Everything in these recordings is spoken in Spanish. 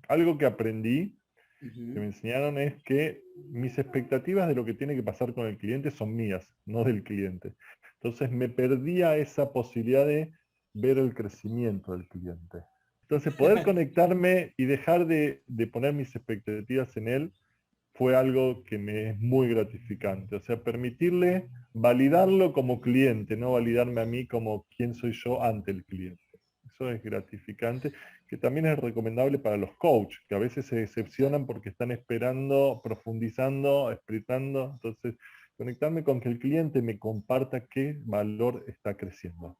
algo que aprendí, que me Ujú. enseñaron es que mis expectativas de lo que tiene que pasar con el cliente son mías, no del cliente. Entonces me perdía esa posibilidad de ver el crecimiento del cliente. Entonces poder conectarme y dejar de poner mis expectativas en él fue algo que me es muy gratificante. O sea, permitirle validarlo como cliente, no validarme a mí como quién soy yo ante el cliente. Eso es gratificante, que también es recomendable para los coaches, que a veces se decepcionan porque están esperando, profundizando, explicando. Entonces, conectarme con que el cliente me comparta qué valor está creciendo.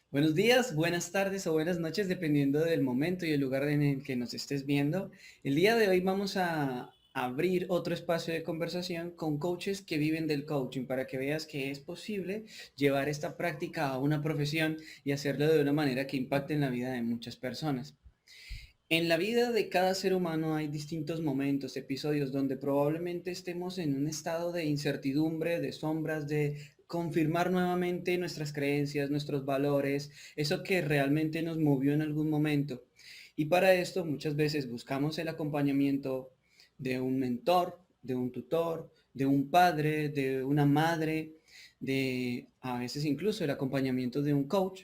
Buenos días, buenas tardes o buenas noches, dependiendo del momento y el lugar en el que nos estés viendo. El día de hoy vamos a abrir otro espacio de conversación con coaches que viven del coaching para que veas que es posible llevar esta práctica a una profesión y hacerlo de una manera que impacte en la vida de muchas personas. En la vida de cada ser humano hay distintos momentos, episodios donde probablemente estemos en un estado de incertidumbre, de sombras, de confirmar nuevamente nuestras creencias, nuestros valores, eso que realmente nos movió en algún momento. Y para esto muchas veces buscamos el acompañamiento de un mentor, de un tutor, de un padre, de una madre, de a veces incluso el acompañamiento de un coach.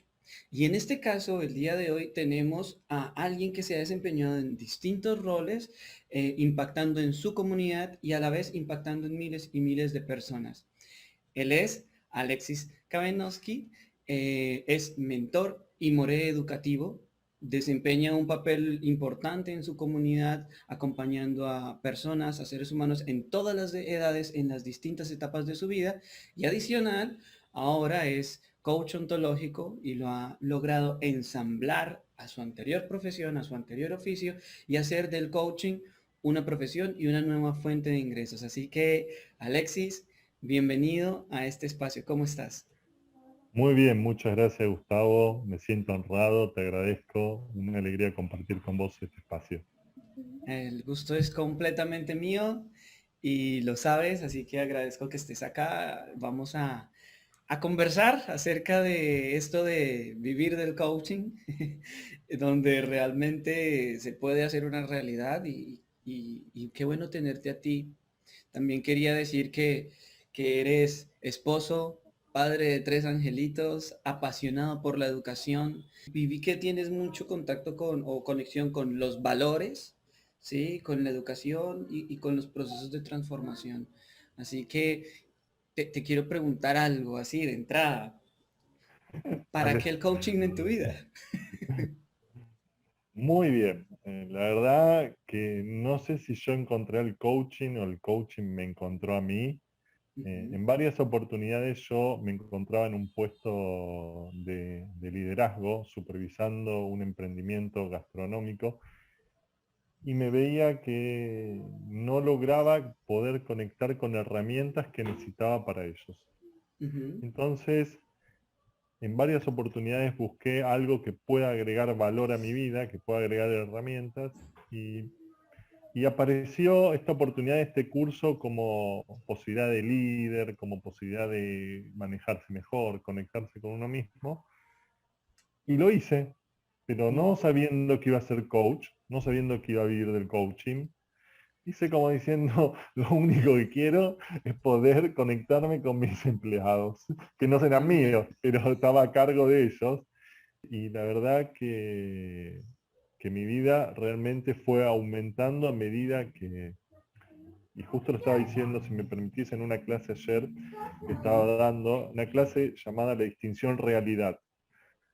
Y en este caso, el día de hoy tenemos a alguien que se ha desempeñado en distintos roles, impactando en su comunidad y a la vez impactando en miles y miles de personas. Él es Alexis Kavenowski, es mentor y moré educativo, desempeña un papel importante en su comunidad, acompañando a personas, a seres humanos en todas las edades, en las distintas etapas de su vida, y adicional, ahora es coach ontológico y lo ha logrado ensamblar a su anterior profesión, a su anterior oficio, y hacer del coaching una profesión y una nueva fuente de ingresos. Así que, Alexis, bienvenido a este espacio. ¿Cómo estás? Muy bien, muchas gracias Gustavo, me siento honrado, te agradezco, una alegría compartir con vos este espacio. El gusto es completamente mío y lo sabes, así que agradezco que estés acá. Vamos a conversar acerca de esto de vivir del coaching, donde realmente se puede hacer una realidad y qué bueno tenerte a ti. También quería decir que eres esposo, padre de tres angelitos, apasionado por la educación. Viví que tienes mucho contacto con o conexión con los valores, ¿sí? Con la educación y con los procesos de transformación. Así que te quiero preguntar algo así de entrada. ¿Para Vale. qué el coaching en tu vida? Muy bien, la verdad que no sé si yo encontré el coaching o el coaching me encontró a mí. Ujú. En varias oportunidades yo me encontraba en un puesto de liderazgo, supervisando un emprendimiento gastronómico y me veía que no lograba poder conectar con herramientas que necesitaba para ellos. Ujú. Entonces, en varias oportunidades busqué algo que pueda agregar valor a mi vida, que pueda agregar herramientas, y, y apareció esta oportunidad de este curso como posibilidad de líder, como posibilidad de manejarse mejor, conectarse con uno mismo, y lo hice, pero no sabiendo que iba a ser coach, no sabiendo que iba a vivir del coaching. Hice como diciendo, lo único que quiero es poder conectarme con mis empleados, que no serán míos, pero estaba a cargo de ellos. Y la verdad que mi vida realmente fue aumentando a medida que, y justo lo estaba diciendo, si me permitís, en una clase ayer que estaba dando, una clase llamada La distinción realidad.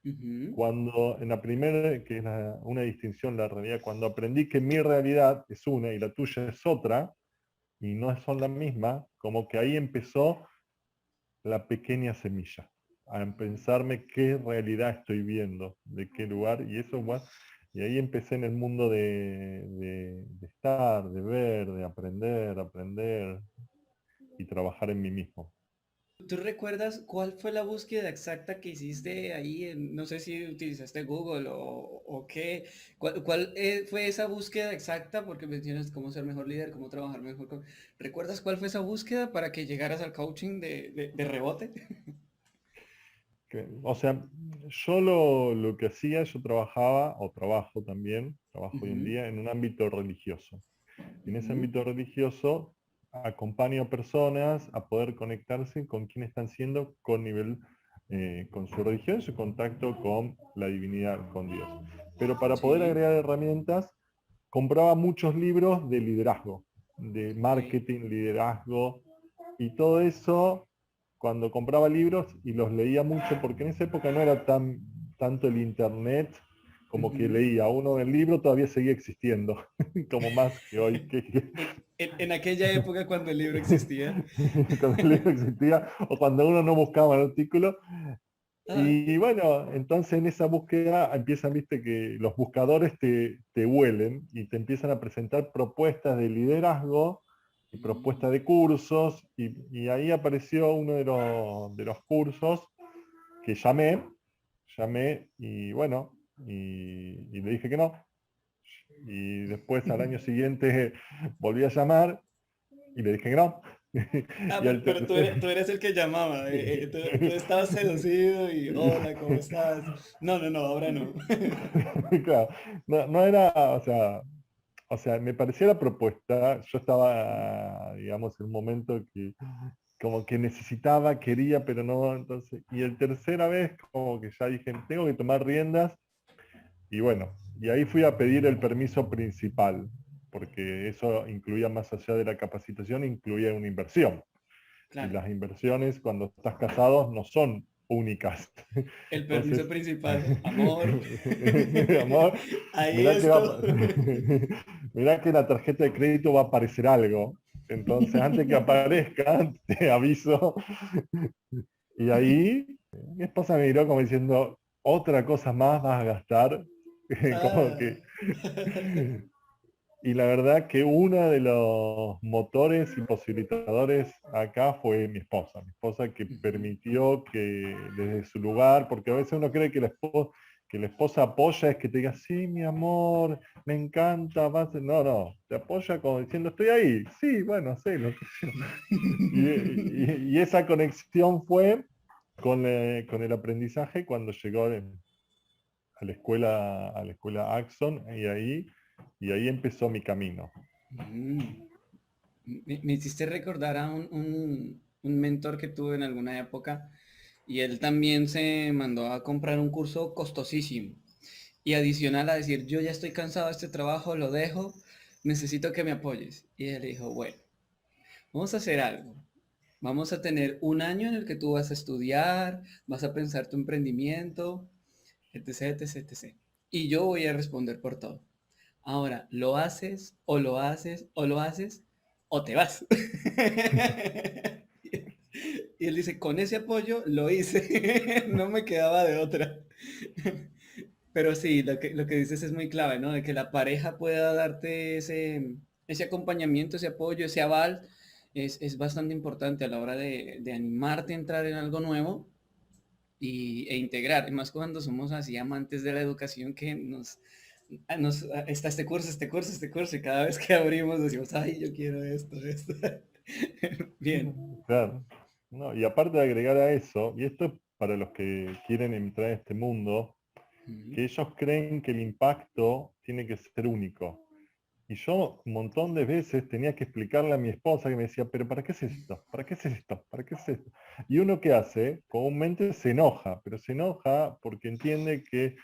Ujú. Cuando en la primera, que es una distinción, la realidad, cuando aprendí que mi realidad es una y la tuya es otra, y no son la misma, como que ahí empezó la pequeña semilla, a pensarme qué realidad estoy viendo, de qué lugar, y eso, bueno, y ahí empecé en el mundo de estar, de ver, de aprender y trabajar en mí mismo. ¿Tú recuerdas cuál fue la búsqueda exacta que hiciste ahí? No sé si utilizaste Google o qué. ¿Cuál fue esa búsqueda exacta? Porque mencionas cómo ser mejor líder, cómo trabajar mejor. ¿Recuerdas cuál fue esa búsqueda para que llegaras al coaching de rebote? O sea, yo lo que hacía, yo trabajaba, o trabajo también, trabajo hoy en Ujú, día, en un ámbito religioso. Y en ese ujú. ámbito religioso acompaño a personas a poder conectarse con quienes están siendo con nivel, con su religión, su contacto con la divinidad, con Dios. Pero para poder Sí, agregar herramientas, compraba muchos libros de liderazgo, de ok. marketing, liderazgo, y todo eso cuando compraba libros y los leía mucho, porque en esa época no era tanto el internet como que Ujú. leía. Uno el libro todavía seguía existiendo, como más que hoy, En aquella época cuando el libro existía. cuando el libro existía, o cuando uno no buscaba el artículo. Ah, Y bueno, entonces en esa búsqueda empiezan, viste, que los buscadores te huelen y te empiezan a presentar propuestas de liderazgo y mm, propuestas de cursos, y ahí apareció uno de los cursos que llamé y bueno, y le dije que no. Y después al año siguiente volví a llamar y le dije que no. ah, Y al pero tú tercer... eres el que llamaba. Tú estabas seducido y hola, ¿cómo estás? No, no, no, ahora no. Claro, no era, o sea, me parecía la propuesta, yo estaba, digamos, en un momento que como que necesitaba, quería, pero no, entonces, y el tercera vez como que ya dije, tengo que tomar riendas, y bueno, y ahí fui a pedir el permiso principal, porque eso incluía más allá de la capacitación, incluía una inversión. Y Claro, las inversiones cuando estás casado no son únicas. el permiso Entonces, principal, amor. amor, Ahí mirá que esto. mirá que en la tarjeta de crédito va a aparecer algo. Entonces, antes que aparezca, te aviso. Y ahí mi esposa me miró como diciendo, otra cosa más vas a gastar. Como Ah. que y la verdad que uno de los motores y posibilitadores acá fue mi esposa que Ujú. permitió que desde su lugar, porque a veces uno cree que la esposa apoya es que te diga, sí, mi amor, me encanta, no, no, te apoya como diciendo, estoy ahí, sí, bueno, hacelo. Y esa conexión fue con el aprendizaje cuando llegó a la escuela Axon, y ahí empezó mi camino. Mm. Me hiciste recordar a un mentor que tuve en alguna época y él también se mandó a comprar un curso costosísimo. Y adicional a decir, yo ya estoy cansado de este trabajo, lo dejo, necesito que me apoyes. Y él dijo, bueno, vamos a hacer algo. Vamos a tener un año en el que tú vas a estudiar, vas a pensar tu emprendimiento, etc, etc, etc. Y yo voy a responder por todo. Ahora, ¿lo haces o lo haces o lo haces o te vas? Y él dice, con ese apoyo lo hice, no me quedaba de otra. Pero sí, lo que dices es muy clave, ¿no? De que la pareja pueda darte ese acompañamiento, ese apoyo, ese aval, es bastante importante a la hora de animarte a entrar en algo nuevo e integrar, y más cuando somos así amantes de la educación que está este curso, este curso, este curso, y cada vez que abrimos decimos, ay, yo quiero esto, esto. Bien. Claro. No, y aparte de agregar a eso, y esto es para los que quieren entrar en este mundo, Ujú. que ellos creen que el impacto tiene que ser único. Y yo un montón de veces tenía que explicarle a mi esposa que me decía, pero ¿para qué es esto? ¿Para qué es esto? ¿Para qué es esto? Y uno que hace, comúnmente se enoja, pero se enoja porque entiende que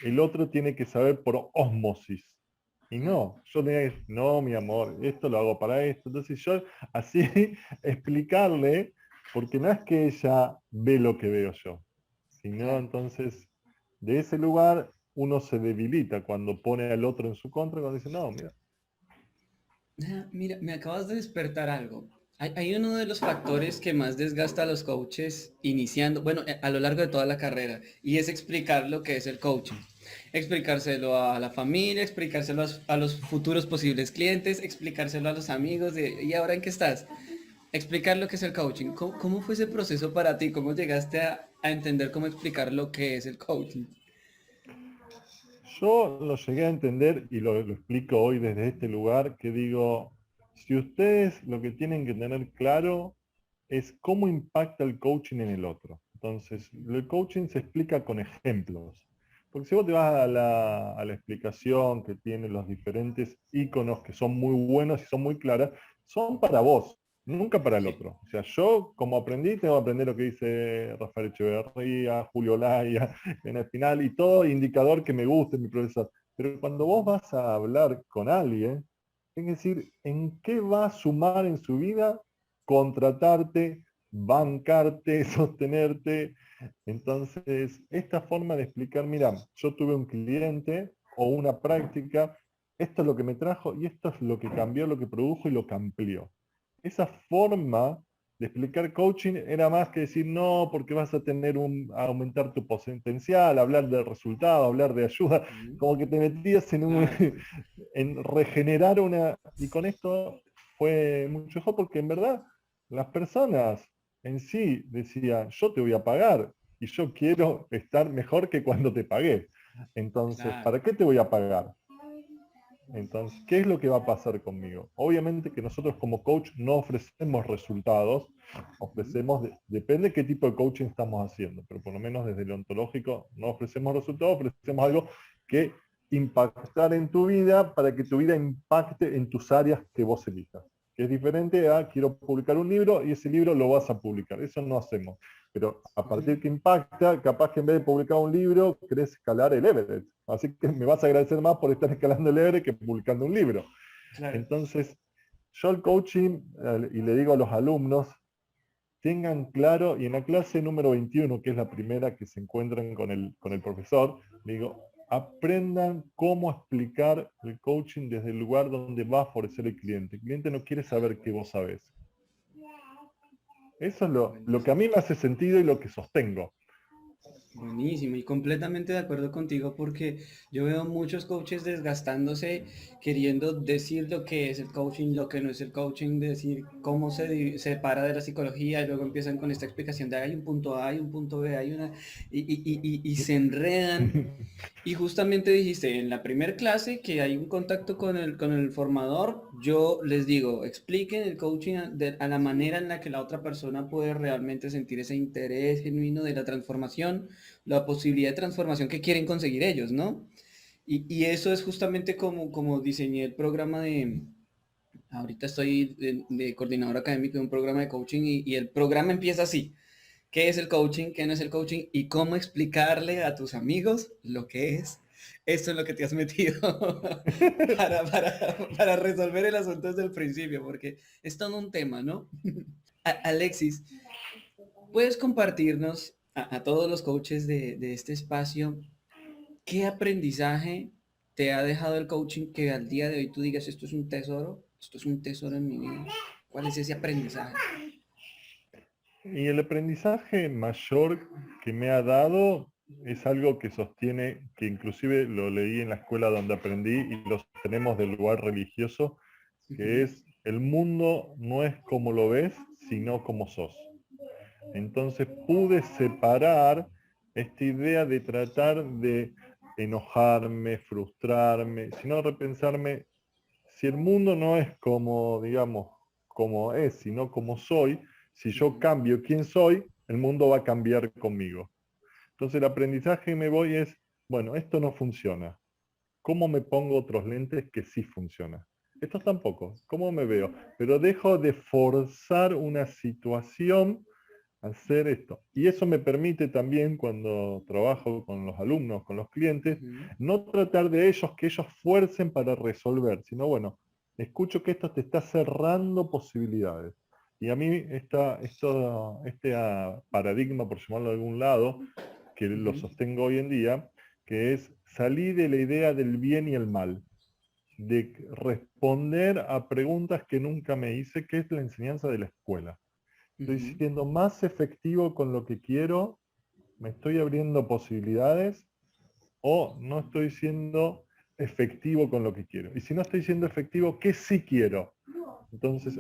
el otro tiene que saber por ósmosis. Y Claro. no, yo tenía que decir, no, mi amor, esto lo hago para esto. Entonces yo así explicarle, porque no es que ella ve lo que veo yo, sino Claro. entonces de ese lugar uno se debilita cuando pone al otro en su contra, cuando dice, no, mira, Ah, mira, me acabas de despertar algo. Hay uno de los factores que más desgasta a los coaches iniciando, bueno, a lo largo de toda la carrera, y es explicar lo que es el coaching. Explicárselo a la familia, explicárselo a los futuros posibles clientes, explicárselo a los amigos de, ¿y ahora en qué estás? Explicar lo que es el coaching. ¿Cómo fue ese proceso para ti? ¿Cómo llegaste a entender cómo explicar lo que es el coaching? yo lo llegué a entender y lo explico hoy desde este lugar, que digo, si ustedes lo que tienen que tener claro es cómo impacta el coaching en el otro. Entonces, el coaching se explica con ejemplos. Porque si vos te vas a la explicación que tienen los diferentes iconos que son muy buenos y son muy claras, son para vos, nunca para el Sí, otro. O sea, yo como aprendí, tengo que aprender lo que dice Rafael Echeverría, Julio Laya, en Espinal y todo indicador que me guste, mi profesor. Pero cuando vos vas a hablar con alguien, es decir, ¿en qué va a sumar en su vida contratarte, bancarte, sostenerte? Entonces, esta forma de explicar, mira, yo tuve un cliente o una práctica, esto es lo que me trajo y esto es lo que cambió, lo que produjo y lo que amplió. Esa forma de explicar coaching era más que decir, no, porque vas a tener aumentar tu potencial, hablar de resultado, hablar de ayuda, ujú, como que te metías en claro, en regenerar una, y con esto fue mucho mejor porque en verdad las personas en sí decían, yo te voy a pagar y yo quiero estar mejor que cuando te pagué. Entonces, claro. ¿para qué te voy a pagar? Entonces, ¿qué es lo que va a pasar conmigo? Obviamente que nosotros como coach no ofrecemos resultados, Ujú. ofrecemos, depende qué tipo de coaching estamos haciendo, pero por lo menos desde el ontológico no ofrecemos resultados, ofrecemos algo que impactar en tu vida para que tu vida impacte en tus áreas que vos elijas. Que es diferente a quiero publicar un libro y ese libro lo vas a publicar. Eso no hacemos. Pero a partir Ujú. que impacta, capaz que en vez de publicar un libro, querés escalar el Everest. Así que me vas a agradecer más por estar escalando el Everest que publicando un libro. Claro. Entonces, yo el coaching, y le digo a los alumnos, tengan claro, y en la clase número 21, que es la primera que se encuentran con el profesor, le digo, aprendan cómo explicar el coaching desde el lugar donde va a favorecer el cliente. El cliente no quiere saber qué vos sabés. Eso es lo que a Buenísimo. mí me hace sentido y lo que sostengo. Buenísimo y completamente de acuerdo contigo porque yo veo muchos coaches desgastándose queriendo decir lo que es el coaching, lo que no es el coaching, decir cómo se separa de la psicología y luego empiezan con esta explicación de hay un punto A, hay un punto B, hay una y se enredan. Y justamente dijiste en la primera clase que hay un contacto con el formador. Yo les digo, expliquen el coaching a la manera en la que la otra persona puede realmente sentir ese interés genuino de la transformación, la posibilidad de transformación que quieren conseguir ellos, ¿no? Y eso es justamente como diseñé el programa de, ahorita estoy de coordinador académico de un programa de coaching y el programa empieza así. ¿Qué es el coaching? ¿Qué no es el coaching? Y cómo explicarle a tus amigos lo que es. Esto es lo que te has metido para resolver el asunto desde el principio, porque es todo un tema, ¿no? Alexis, ¿puedes compartirnos a todos los coaches de este espacio qué aprendizaje te ha dejado el coaching que al día de hoy tú digas, esto es un tesoro en mi vida? ¿Cuál es ese aprendizaje? Y el aprendizaje mayor que me ha dado es algo que sostiene, que inclusive lo leí en la escuela donde aprendí y lo sostenemos del lugar religioso, que Ujú, es el mundo no es como lo ves, sino como sos. Entonces pude separar esta idea de tratar de enojarme, frustrarme, sino repensarme, si el mundo no es como, digamos, como es, sino como soy, si yo ujú. cambio quién soy, el mundo va a cambiar conmigo. Entonces el aprendizaje me voy es, bueno, esto no funciona. ¿Cómo me pongo otros lentes que sí funcionan? Estos tampoco. ¿Cómo me veo? Pero dejo de forzar una situación a hacer esto. Y eso me permite también, cuando trabajo con los alumnos, con los clientes, Ujú. no tratar de ellos que ellos fuercen para resolver, sino bueno, escucho que esto te está cerrando posibilidades. Y a mí este paradigma, por llamarlo de algún lado, que lo Ujú, sostengo hoy en día, que es salir de la idea del bien y el mal, de responder a preguntas que nunca me hice, que es la enseñanza de la escuela. Estoy ujú. siendo más efectivo con lo que quiero, me estoy abriendo posibilidades o no estoy siendo efectivo con lo que quiero. Y si no estoy siendo efectivo, ¿qué sí quiero? Entonces,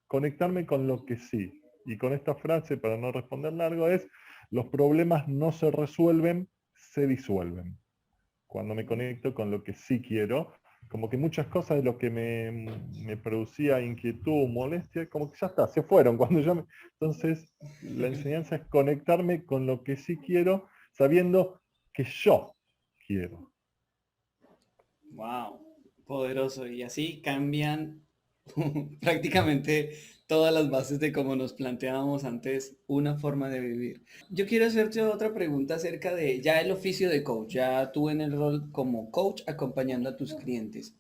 conectarme con lo que sí. Y con esta frase, para no responder largo, es, los problemas no se resuelven, se disuelven. Cuando me conecto con lo que sí quiero, como que muchas cosas de lo que me producía inquietud, molestia, como que ya está, se fueron. Entonces, la enseñanza es conectarme con lo que sí quiero, sabiendo que yo quiero. Wow, poderoso. Y así cambian prácticamente todas las bases de cómo nos planteábamos antes una forma de vivir. Yo quiero hacerte otra pregunta acerca de ya el oficio de coach, ya tú en el rol como coach acompañando a tus clientes.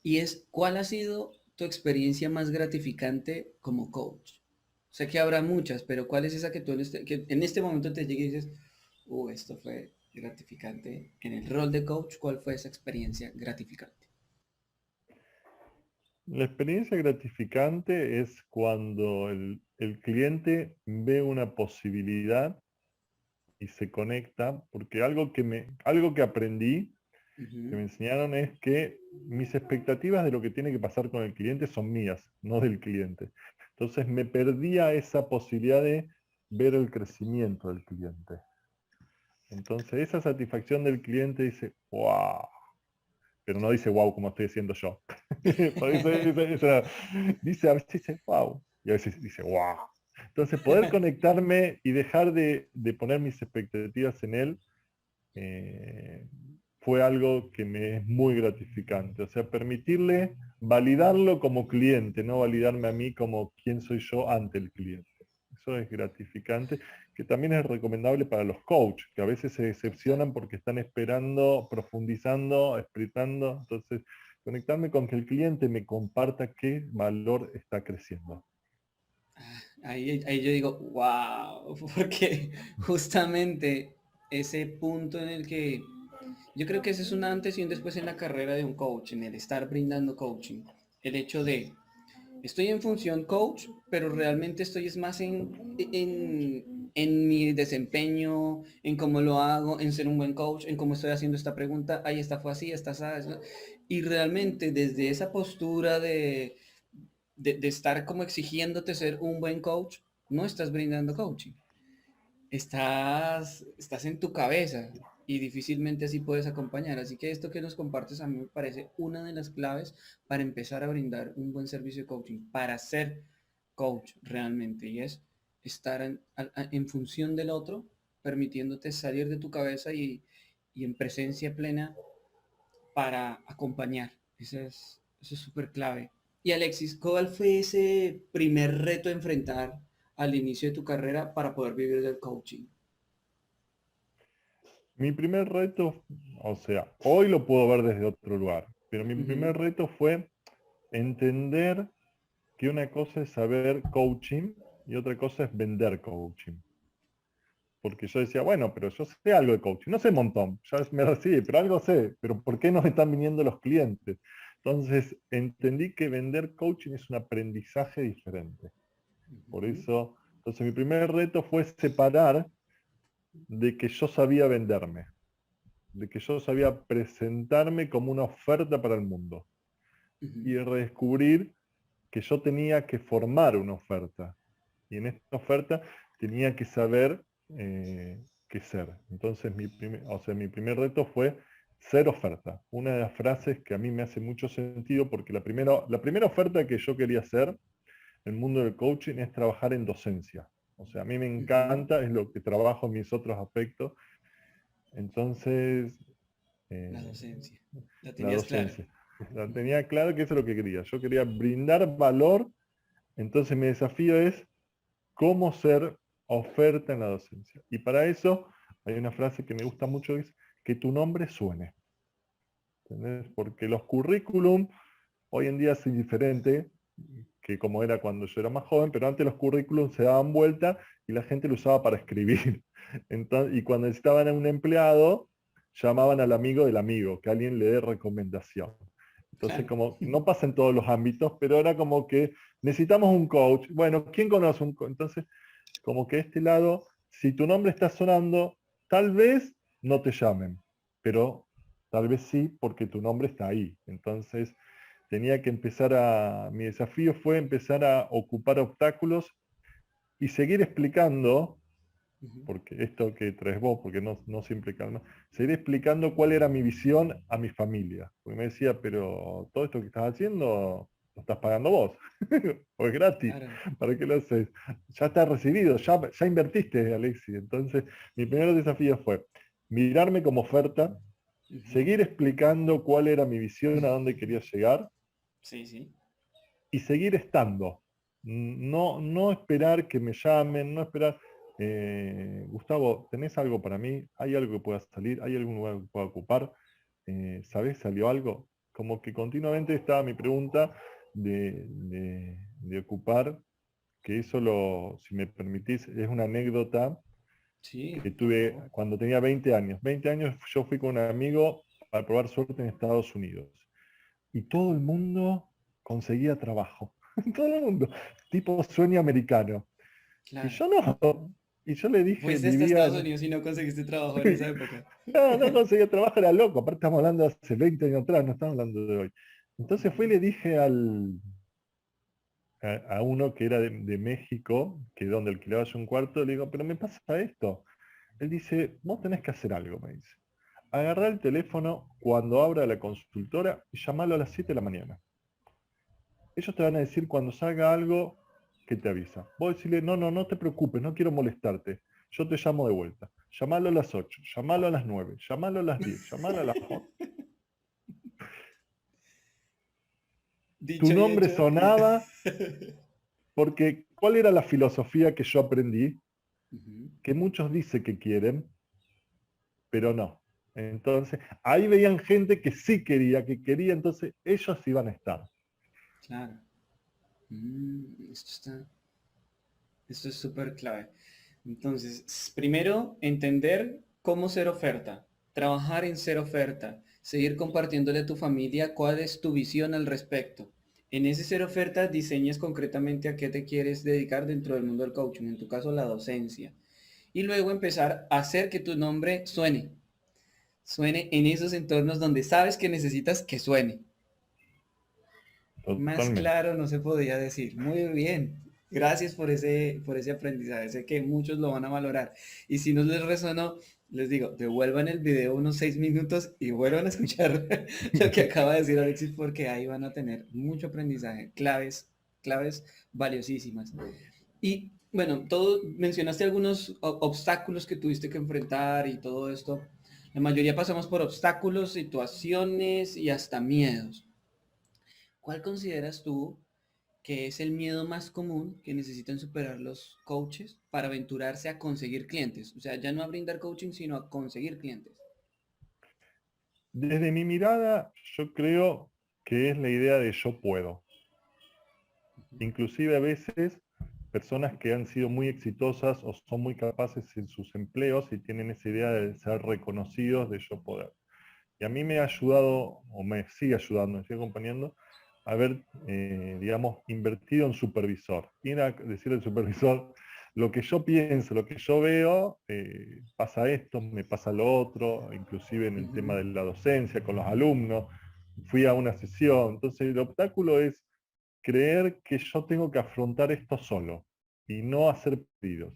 Y es, ¿cuál ha sido tu experiencia más gratificante como coach? Sé que habrá muchas, pero ¿cuál es esa que tú que en este momento te llegue y dices, esto fue gratificante en el rol de coach? ¿Cuál fue esa experiencia gratificante? La experiencia gratificante es cuando el cliente ve una posibilidad y se conecta, porque algo que aprendí, que Ujú. me enseñaron es que mis expectativas de lo que tiene que pasar con el cliente son mías, no del cliente. Entonces me perdía esa posibilidad de ver el crecimiento del cliente. Entonces esa satisfacción del cliente dice, wow, pero no dice wow como estoy haciendo yo. Por eso dice, a veces dice wow y a veces dice wow. Entonces poder conectarme y dejar de poner mis expectativas en él eh, fue algo que me es muy gratificante. O sea, permitirle validarlo como cliente, no validarme a mí como quién soy yo ante el cliente. Eso es gratificante, que también es recomendable para los coaches, que a veces se Total. decepcionan porque están esperando, profundizando, explicando. Entonces, conectarme con que el cliente me comparta qué valor está creciendo. Ahí yo digo, wow, porque justamente ese punto en el que yo creo que ese es un antes y un después en la carrera de un coach, en el estar brindando coaching. El hecho de, estoy en función coach, pero realmente estoy es más en mi desempeño, en cómo lo hago, en ser un buen coach, en cómo estoy haciendo esta pregunta, ahí esta fue así, esta así. Y realmente desde esa postura de estar como exigiéndote ser un buen coach, no estás brindando coaching. Estás en tu cabeza y difícilmente así puedes acompañar. Así que esto que nos compartes a mí me parece una de las claves para empezar a brindar un buen servicio de coaching, para ser coach realmente. Y es estar en función del otro, permitiéndote salir de tu cabeza y en presencia plena para acompañar. Eso es súper clave. Y Alexis, ¿cuál fue ese primer reto a enfrentar al inicio de tu carrera para poder vivir del coaching? Mi primer reto, o sea, hoy lo puedo ver desde otro lugar, pero mi Ujú. primer reto fue entender que una cosa es saber coaching y otra cosa es vender coaching. Porque yo decía, bueno, pero yo sé algo de coaching, no sé un montón, ya me recibí, pero algo sé, pero ¿por qué no me están viniendo los clientes? Entonces entendí que vender coaching es un aprendizaje diferente. Por Ujú. eso, entonces mi primer reto fue separar de que yo sabía venderme, de que yo sabía presentarme como una oferta para el mundo Ujú. y redescubrir que yo tenía que formar una oferta. Y en esta oferta tenía que saber qué ser. Entonces mi primer reto fue ser oferta. Una de las frases que a mí me hace mucho sentido porque la primera oferta que yo quería hacer en el mundo del coaching es trabajar en docencia. O sea, a mí me Ujú. encanta, es lo que trabajo en mis otros aspectos. Entonces, La eh, docencia. La la tenías clara. docencia. La Ujú. tenía claro que eso es lo que quería. Yo quería brindar valor. Entonces mi desafío es cómo ser oferta en la docencia. Y para eso hay una frase que me gusta mucho, es que tu nombre suene. ¿Entendés? Porque los currículum hoy en día es diferente que como era cuando yo era más joven, pero antes los currículums se daban vuelta y la gente lo usaba para escribir. Entonces, y cuando necesitaban a un empleado, llamaban al amigo del amigo, que alguien le dé recomendación. Entonces, Claro. como no pasa en todos los ámbitos, pero era como que necesitamos un coach. Bueno, ¿quién conoce un coach? Entonces, como que este lado, si tu nombre está sonando, tal vez no te llamen, pero tal vez sí porque tu nombre está ahí. Entonces tenía que mi desafío fue empezar a ocupar obstáculos y seguir explicando Ujú. porque esto que traes vos, porque no siempre calma, seguir explicando cuál era mi visión a mi familia. Porque me decía, pero todo esto que estás haciendo lo estás pagando vos, o es gratis, Claro. ¿para qué lo haces? Ya está recibido, ya invertiste, Alexis. Entonces, mi primer desafío fue mirarme como oferta, Ujú. seguir explicando cuál era mi visión, a dónde quería llegar, Sí, sí. y seguir estando. No esperar que me llamen, no esperar, Gustavo, ¿tenés algo para mí? ¿Hay algo que pueda salir? ¿Hay algún lugar que pueda ocupar? ¿Sabés? ¿Salió algo? Como que continuamente estaba mi pregunta de ocupar, que eso si me permitís, es una anécdota Sí, que por tuve favor. cuando tenía 20 años. 20 años yo fui con un amigo para probar suerte en Estados Unidos y todo el mundo conseguía trabajo. Todo el mundo, tipo sueño americano. Y Claro. yo no. Y yo le dije, Fuiste hasta vivía, Estados Unidos y no conseguiste trabajo en esa época. no conseguía trabajo, era loco. Aparte estamos hablando de hace 20 años atrás, no estamos hablando de hoy. Entonces fui y Ujú. le dije a uno que era de México, que donde alquilaba yo un cuarto, le digo, pero me pasa esto. Él dice, vos tenés que hacer algo, me dice. Agarrá el teléfono cuando abra la consultora y llamalo a las 7 de la mañana. Ellos te van a decir cuando salga algo que te avisa. Vos decirle, no te preocupes, no quiero molestarte. Yo te llamo de vuelta. Llamalo a las 8, llamalo a las 9, llamalo a las 10, llamalo a las 11. Tu Dicho y nombre hecho. sonaba porque ¿cuál era la filosofía que yo aprendí? Ujú. Que muchos dicen que quieren, pero no. Entonces, ahí veían gente que quería, entonces ellos iban a estar. Claro. Esto es súper clave. Entonces, primero, entender cómo ser oferta, trabajar en ser oferta, seguir compartiéndole a tu familia cuál es tu visión al respecto. En ese ser oferta diseñas concretamente a qué te quieres dedicar dentro del mundo del coaching, en tu caso la docencia. Y luego empezar a hacer que tu nombre suene en esos entornos donde sabes que necesitas que suene. Más Totalmente. claro no se podía decir. Muy bien. Gracias por ese aprendizaje. Sé que muchos lo van a valorar. Y si no les resonó, les digo, devuelvan el video unos 6 minutos y vuelvan a escuchar lo que acaba de decir Alexis, porque ahí van a tener mucho aprendizaje, claves valiosísimas. Y bueno, mencionaste algunos obstáculos que tuviste que enfrentar y todo esto. La mayoría pasamos por obstáculos, situaciones y hasta miedos. ¿Cuál consideras tú que es el miedo más común que necesitan superar los coaches para aventurarse a conseguir clientes? O sea, ya no a brindar coaching, sino a conseguir clientes. Desde mi mirada, yo creo que es la idea de yo puedo. Ujú. Inclusive a veces personas que han sido muy exitosas o son muy capaces en sus empleos y tienen esa idea de ser reconocidos de yo poder. Y a mí me ha ayudado, o me sigue ayudando, me sigue acompañando, a haber, digamos, invertido en supervisor. Ir a decirle al supervisor, lo que yo pienso, lo que yo veo, pasa esto, me pasa lo otro, inclusive en el tema Ujú. de la docencia, con los alumnos. Fui a una sesión. Entonces el obstáculo es creer que yo tengo que afrontar esto solo y no hacer pedidos.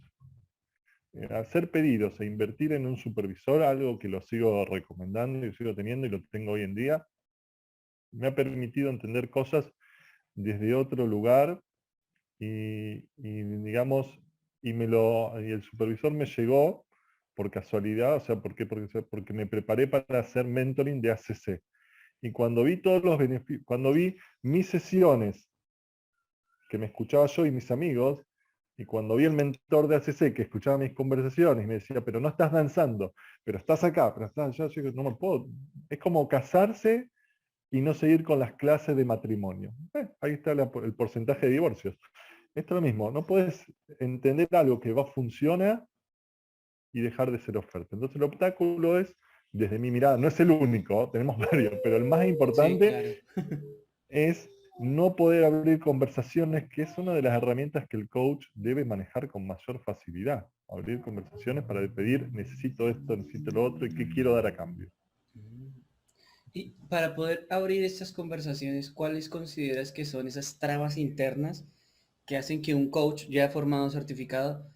Hacer pedidos e invertir en un supervisor, algo que lo sigo recomendando y lo sigo teniendo y lo tengo hoy en día, me ha permitido entender cosas desde otro lugar digamos, y el supervisor me llegó por casualidad, o sea, ¿por qué? Porque me preparé para hacer mentoring de ACC. Y cuando vi todos los beneficios, cuando vi mis sesiones que me escuchaba yo y mis amigos, y cuando vi el mentor de ACC que escuchaba mis conversaciones y me decía, pero no estás danzando, pero estás acá, pero estás allá, yo digo, no me puedo. Es como casarse y no seguir con las clases de matrimonio. Ahí está el porcentaje de divorcios. Esto es lo mismo, no puedes entender algo que va a funcionar y dejar de ser oferta. Entonces el obstáculo es, desde mi mirada, no es el único, tenemos varios, pero el más Sí, importante claro. es no poder abrir conversaciones, que es una de las herramientas que el coach debe manejar con mayor facilidad. Abrir conversaciones para pedir, necesito esto, necesito lo otro y qué quiero dar a cambio. Y para poder abrir estas conversaciones, ¿cuáles consideras que son esas trabas internas que hacen que un coach ya formado certificado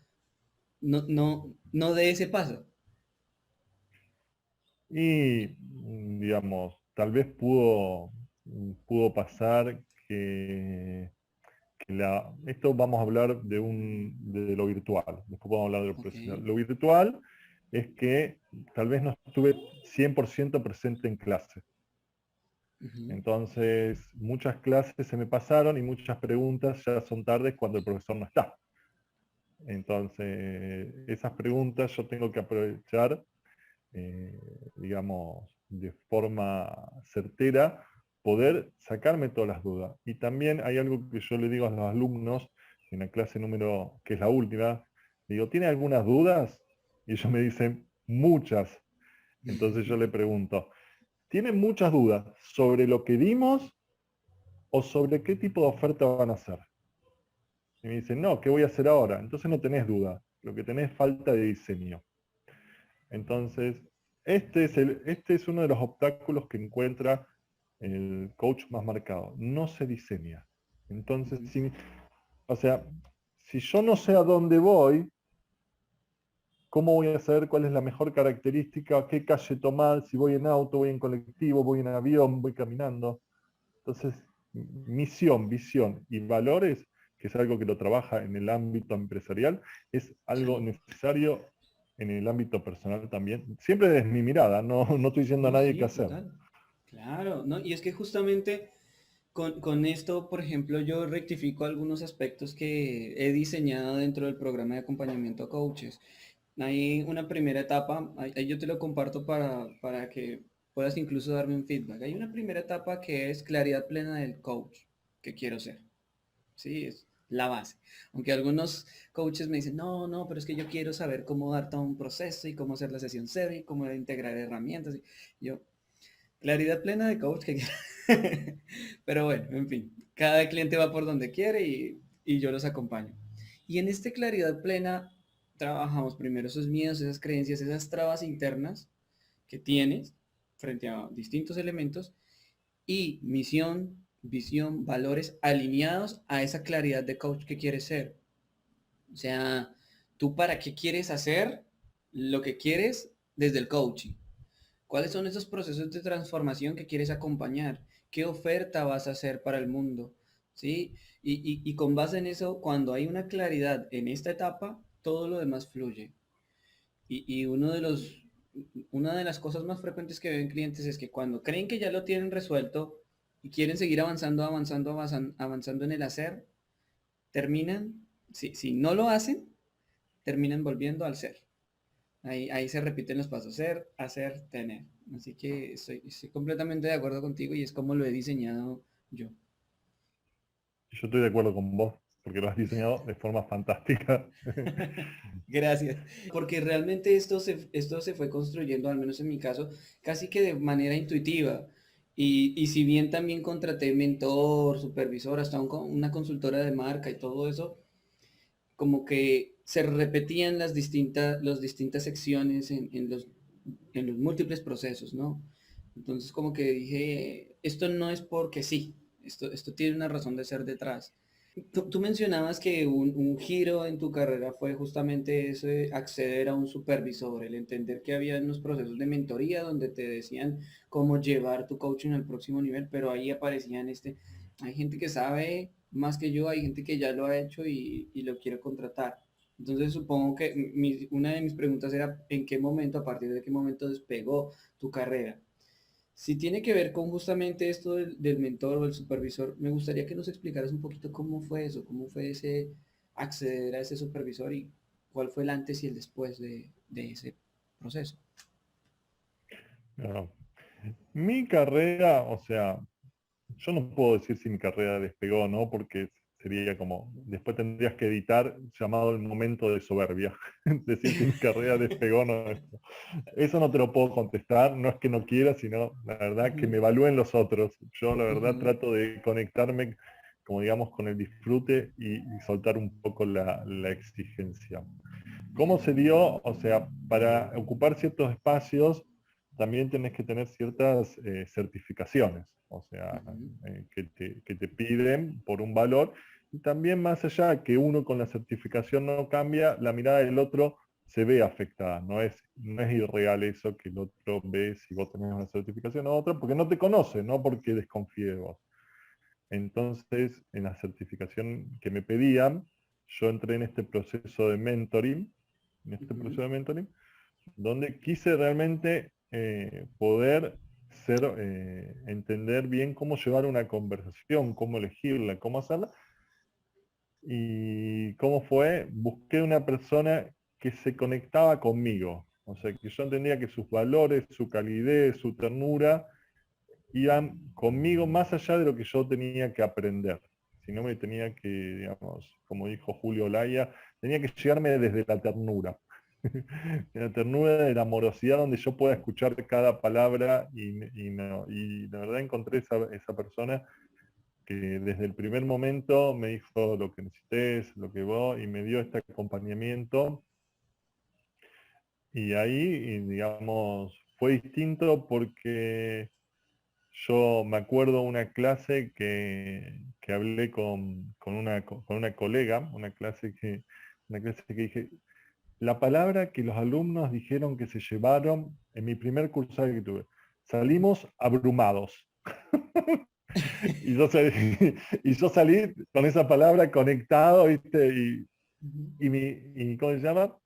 no dé ese paso. Y, digamos, tal vez pudo pasar esto vamos a hablar de lo virtual, después vamos a hablar de lo Ok. presencial. Lo virtual es que tal vez no estuve 100% presente en clase. Ujú. Entonces, muchas clases se me pasaron y muchas preguntas ya son tardes cuando el profesor no está. Entonces, esas preguntas yo tengo que aprovechar, digamos, de forma certera, poder sacarme todas las dudas. Y también hay algo que yo le digo a los alumnos en la clase número, que es la última, digo, ¿tiene algunas dudas? Y ellos me dicen, muchas. Entonces yo le pregunto, ¿tienen muchas dudas sobre lo que dimos o sobre qué tipo de oferta van a hacer? Y me dicen, no, ¿qué voy a hacer ahora? Entonces no tenés duda, lo que tenés es falta de diseño. Entonces, este es uno de los obstáculos que encuentra el coach más marcado. No se diseña. Entonces, Ujú. o sea, si yo no sé a dónde voy, ¿cómo voy a saber cuál es la mejor característica? ¿Qué calle tomar? Si voy en auto, voy en colectivo, voy en avión, voy caminando. Entonces, misión, visión y valores, que es algo que lo trabaja en el ámbito empresarial, es algo Sí, necesario en el ámbito personal también. Siempre desde mi mirada, no estoy diciendo a no, nadie qué sí, hacer. total. Claro, ¿no? Y es que justamente con esto, por ejemplo, yo rectifico algunos aspectos que he diseñado dentro del programa de acompañamiento a coaches. Hay una primera etapa, ahí yo te lo comparto para que puedas incluso darme un feedback. Hay una primera etapa que es claridad plena del coach que quiero ser. Sí, es la base. Aunque algunos coaches me dicen, no, no, pero es que yo quiero saber cómo dar todo un proceso y cómo hacer la sesión cero y cómo integrar herramientas. Y yo, claridad plena de coach que quiero. Pero bueno, en fin, cada cliente va por donde quiere y yo los acompaño. Y en esta claridad plena trabajamos primero esos miedos, esas creencias, esas trabas internas que tienes frente a distintos elementos y misión, visión, valores alineados a esa claridad de coach que quieres ser. O sea, tú para qué quieres hacer lo que quieres desde el coaching. ¿Cuáles son esos procesos de transformación que quieres acompañar? ¿Qué oferta vas a hacer para el mundo? ¿Sí? Y con base en eso, cuando hay una claridad en esta etapa, todo lo demás fluye. Y una de las cosas más frecuentes que ven clientes es que cuando creen que ya lo tienen resuelto y quieren seguir avanzando en el hacer, terminan, si no lo hacen, terminan volviendo al ser. Ahí se repiten los pasos, ser, hacer, tener. Así que estoy completamente de acuerdo contigo y es como lo he diseñado yo. Yo estoy de acuerdo con vos, porque lo has diseñado de forma fantástica. Gracias. Porque realmente esto se fue construyendo, al menos en mi caso, casi que de manera intuitiva. Y si bien también contraté mentor, supervisor, hasta una consultora de marca y todo eso, como que se repetían las distintas secciones en los múltiples procesos, ¿no? Entonces como que dije, esto no es porque sí, esto tiene una razón de ser detrás. Tú mencionabas que un giro en tu carrera fue justamente ese acceder a un supervisor, el entender que había unos procesos de mentoría donde te decían cómo llevar tu coaching al próximo nivel, pero ahí aparecían hay gente que sabe más que yo, hay gente que ya lo ha hecho y lo quiere contratar. Entonces supongo que una de mis preguntas era, ¿en qué momento, a partir de qué momento despegó tu carrera? Si tiene que ver con justamente esto del mentor o el supervisor, me gustaría que nos explicaras un poquito cómo fue eso, cómo fue ese acceder a ese supervisor y cuál fue el antes y el después de ese proceso. No. Mi carrera, o sea, yo no puedo decir si mi carrera despegó o no, porque sería como, después tendrías que editar llamado el momento de soberbia, decir si mi carrera despegó o no. Eso no te lo puedo contestar, no es que no quiera, sino la verdad que Ujú, me evalúen los otros. Yo la verdad ujú, trato de conectarme, como digamos, con el disfrute y soltar un poco la exigencia. ¿Cómo se dio? O sea, para ocupar ciertos espacios también tenés que tener ciertas certificaciones, o sea, ujú. que te piden por un valor, Y también más allá que uno con la certificación no cambia, la mirada del otro se ve afectada. No es irreal eso que el otro ve si vos tenés una certificación o otra, porque no te conoce, no porque desconfíe de vos. Entonces, en la certificación que me pedían, yo entré en este proceso de mentoring, donde quise realmente poder entender bien cómo llevar una conversación, cómo elegirla, cómo hacerla. Y cómo fue, busqué una persona que se conectaba conmigo. O sea, que yo entendía que sus valores, su calidez, su ternura, iban conmigo más allá de lo que yo tenía que aprender. Si no me tenía que, digamos, como dijo Julio Olaya, tenía que llegarme desde la ternura. De la ternura, de la amorosidad, donde yo pueda escuchar cada palabra y la verdad encontré esa persona que desde el primer momento me dijo lo que necesites, lo que vos, y me dio este acompañamiento. Y ahí, digamos, fue distinto porque yo me acuerdo una clase que hablé con una colega, una clase que dije, la palabra que los alumnos dijeron que se llevaron en mi primer cursaje que tuve, salimos abrumados. Y yo salí, y yo salí con esa palabra conectado, ¿viste? ¿Cómo se llama?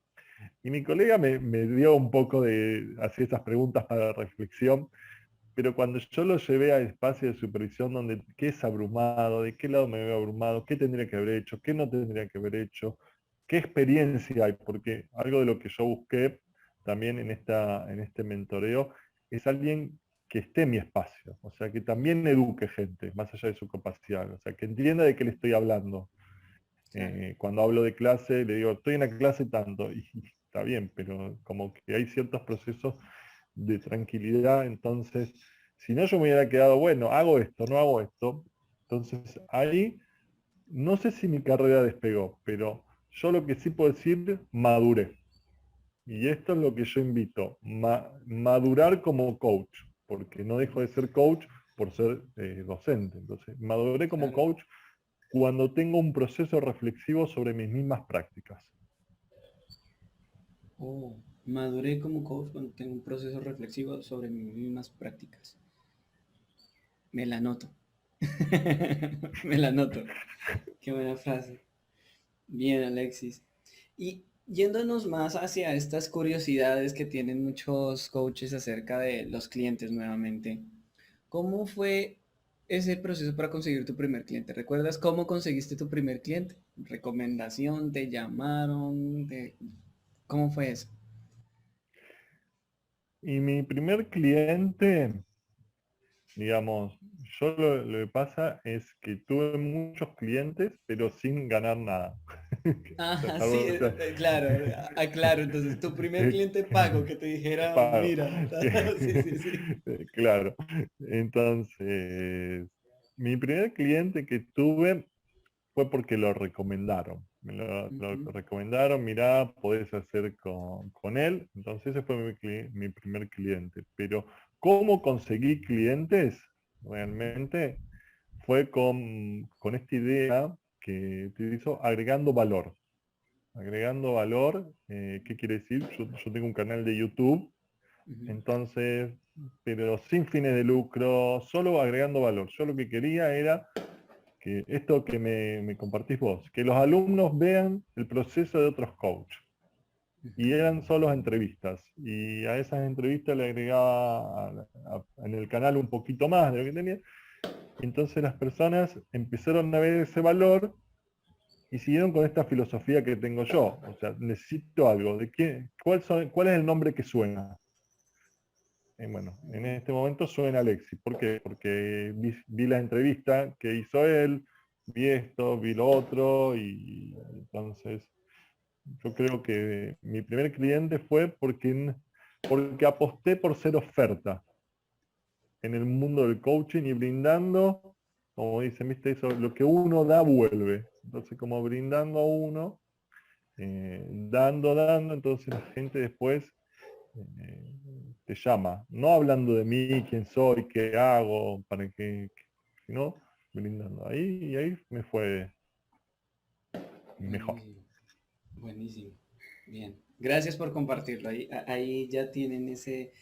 Y mi colega me dio un poco de así esas preguntas para reflexión, pero cuando yo lo llevé al espacio de supervisión donde qué es abrumado, de qué lado me veo abrumado, qué tendría que haber hecho, qué no tendría que haber hecho, qué experiencia hay, porque algo de lo que yo busqué también en este mentoreo es alguien que esté en mi espacio, o sea, que también eduque gente, más allá de su capacidad, o sea, que entienda de qué le estoy hablando. Claro. Cuando hablo de clase, le digo, estoy en la clase tanto, y está bien, pero como que hay ciertos procesos de tranquilidad, entonces, si no yo me hubiera quedado, bueno, hago esto, no hago esto, entonces ahí, no sé si mi carrera despegó, pero yo lo que sí puedo decir, maduré. Y esto es lo que yo invito, madurar como coach, porque no dejo de ser coach por ser docente. Entonces, maduré como Claro. coach cuando tengo un proceso reflexivo sobre mis mismas prácticas. Oh, maduré como coach cuando tengo un proceso reflexivo sobre mis mismas prácticas. Me la noto. Me la noto. Qué buena frase. Bien, Alexis. Y yéndonos más hacia estas curiosidades que tienen muchos coaches acerca de los clientes nuevamente, ¿cómo fue ese proceso para conseguir tu primer cliente? ¿Recuerdas cómo conseguiste tu primer cliente? ¿Recomendación? ¿Te llamaron? ¿Cómo fue eso? Y mi primer cliente, digamos, yo lo que pasa es que tuve muchos clientes, pero sin ganar nada. O sea, Ah, sí, o sea, claro, claro. Entonces, tu primer cliente pago que te dijera, pago. mira, sí, sí, sí. Claro. Entonces, mi primer cliente que tuve fue porque lo recomendaron. Me lo Ujú. recomendaron, mirá, podés hacer con él. Entonces ese fue mi primer cliente. Pero ¿cómo conseguí clientes? Realmente fue con esta idea que utilizo agregando valor. Agregando valor, ¿qué quiere decir? Yo tengo un canal de YouTube, Ujú. entonces, pero sin fines de lucro, solo agregando valor. Yo lo que quería era que esto que me compartís vos, que los alumnos vean el proceso de otros coaches. Y eran solo entrevistas. Y a esas entrevistas le agregaba en el canal un poquito más de lo que tenía. Entonces las personas empezaron a ver ese valor y siguieron con esta filosofía que tengo yo. O sea, necesito algo. ¿Cuál es el nombre que suena? Bueno, en este momento suena Alexis. ¿Por qué? Porque vi la entrevista que hizo él, vi esto, vi lo otro, y entonces yo creo que mi primer cliente fue porque aposté por ser oferta en el mundo del coaching y brindando, como dicen, viste, eso, lo que uno da vuelve. Entonces, como brindando a uno, dando, entonces la gente después eh, te llama, no hablando de mí, quién soy, qué hago, para qué, sino brindando. Y ahí me fue. mejor. Buenísimo, buenísimo. Bien. Gracias por compartirlo. Ahí ya tienen ese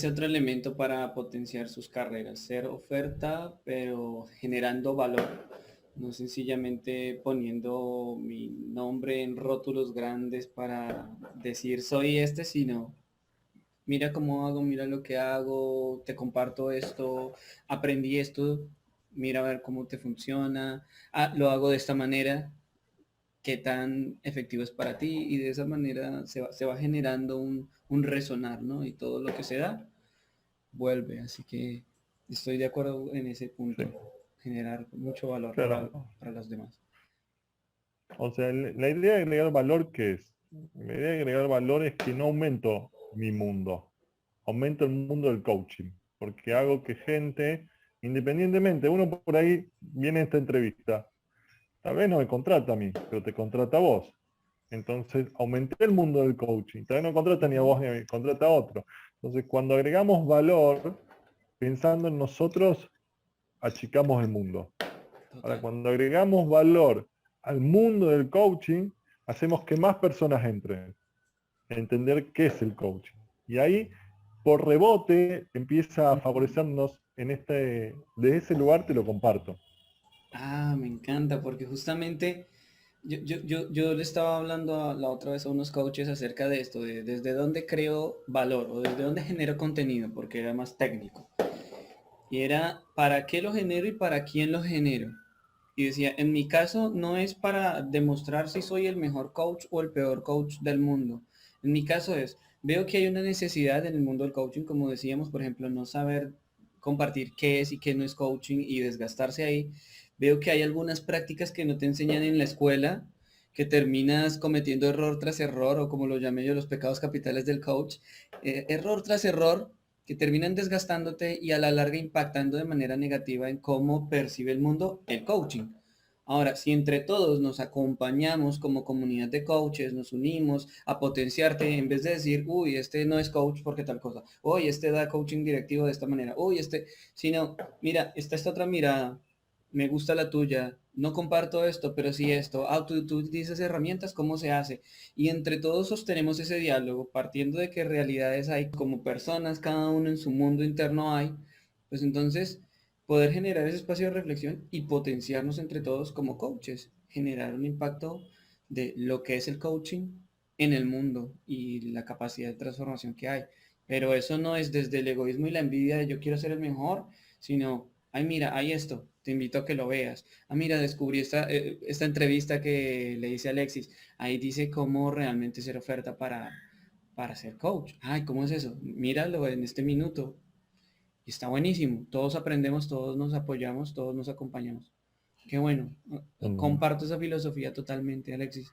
otro elemento para potenciar sus carreras. Ser oferta, pero generando valor. No sencillamente poniendo mi nombre en rótulos grandes para decir soy este, sino mira cómo hago, mira lo que hago, te comparto esto, aprendí esto, mira a ver cómo te funciona, lo hago de esta manera, qué tan efectivo es para ti y de esa manera se va generando un resonar, ¿no? Y todo lo que se da vuelve, así que estoy de acuerdo en ese Sí, punto, generar mucho valor claro. para los demás. O sea, la idea de agregar valor, ¿qué es? La idea de agregar valor es que no aumento mi mundo, aumento el mundo del coaching, porque hago que gente, independientemente, uno por ahí viene a esta entrevista, tal vez no me contrata a mí, pero te contrata a vos. Entonces, aumenté el mundo del coaching, tal vez no contrata ni a vos ni a mí, contrata a otro. Entonces, cuando agregamos valor, pensando en nosotros, achicamos el mundo. Ahora, Total. cuando agregamos valor al mundo del coaching, hacemos que más personas entren a entender qué es el coaching. Y ahí, por rebote, empieza a favorecernos en de ese lugar te lo comparto. Ah, me encanta, porque justamente yo le estaba hablando la otra vez a unos coaches acerca de esto, de desde dónde creo valor o desde dónde genero contenido, porque era más técnico. Y era para qué lo genero y para quién lo genero. Y decía, en mi caso no es para demostrar si soy el mejor coach o el peor coach del mundo. En mi caso es, veo que hay una necesidad en el mundo del coaching, como decíamos, por ejemplo, no saber compartir qué es y qué no es coaching y desgastarse ahí. Veo que hay algunas prácticas que no te enseñan en la escuela, que terminas cometiendo error tras error, o como lo llamé yo, los pecados capitales del coach, error tras error, que terminan desgastándote y a la larga impactando de manera negativa en cómo percibe el mundo el coaching. Ahora, si entre todos nos acompañamos como comunidad de coaches, nos unimos a potenciarte en vez de decir, uy, este no es coach porque tal cosa, uy, este da coaching directivo de esta manera, uy, este, sino, mira, esta otra mirada, me gusta la tuya, no comparto esto, pero sí esto, tú utilizas herramientas, ¿cómo se hace? Y entre todos sostenemos ese diálogo, partiendo de que realidades hay como personas, cada uno en su mundo interno hay, pues entonces poder generar ese espacio de reflexión y potenciarnos entre todos como coaches, generar un impacto de lo que es el coaching en el mundo y la capacidad de transformación que hay. Pero eso no es desde el egoísmo y la envidia de yo quiero ser el mejor, sino, ay, mira, hay esto, te invito a que lo veas. Ah, mira, descubrí esta entrevista que le hice a Alexis. Ahí dice cómo realmente ser oferta para ser coach. Ay, ¿cómo es eso? Míralo en este minuto. Y está buenísimo. Todos aprendemos, todos nos apoyamos, todos nos acompañamos. Qué bueno. Mm, Comparto esa filosofía totalmente, Alexis.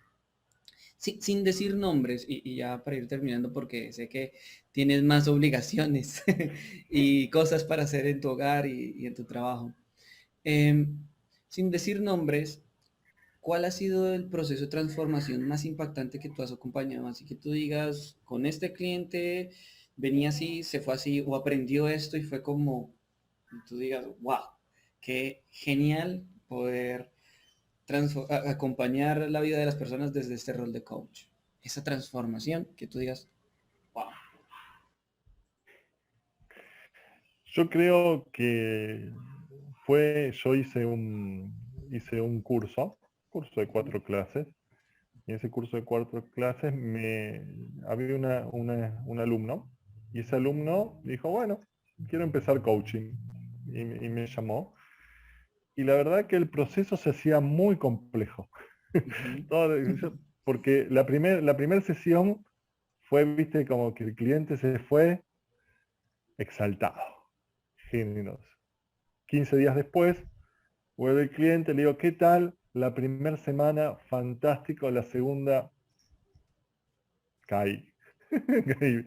Sin decir nombres, y ya para ir terminando, porque sé que tienes más obligaciones y cosas para hacer en tu hogar y en tu trabajo. Em, sin decir nombres, ¿cuál ha sido el proceso de transformación más impactante que tú has acompañado? Así que tú digas, con este cliente venía así, se fue así, o aprendió esto y fue como, tú digas, wow, qué genial poder acompañar la vida de las personas desde este rol de coach. Esa transformación que tú digas, wow. Yo creo que yo hice un curso de Ujú. 4 clases. Y en ese curso de 4 clases había un alumno, y ese alumno dijo, bueno, quiero empezar coaching. Y me llamó. Y la verdad que el proceso se hacía muy complejo. Ujú. Porque la primer sesión fue, viste, como que el cliente se fue exaltado, generoso. 15 días después, vuelve el cliente, le digo, ¿qué tal? La primera semana, fantástico, la segunda, caí. Caí.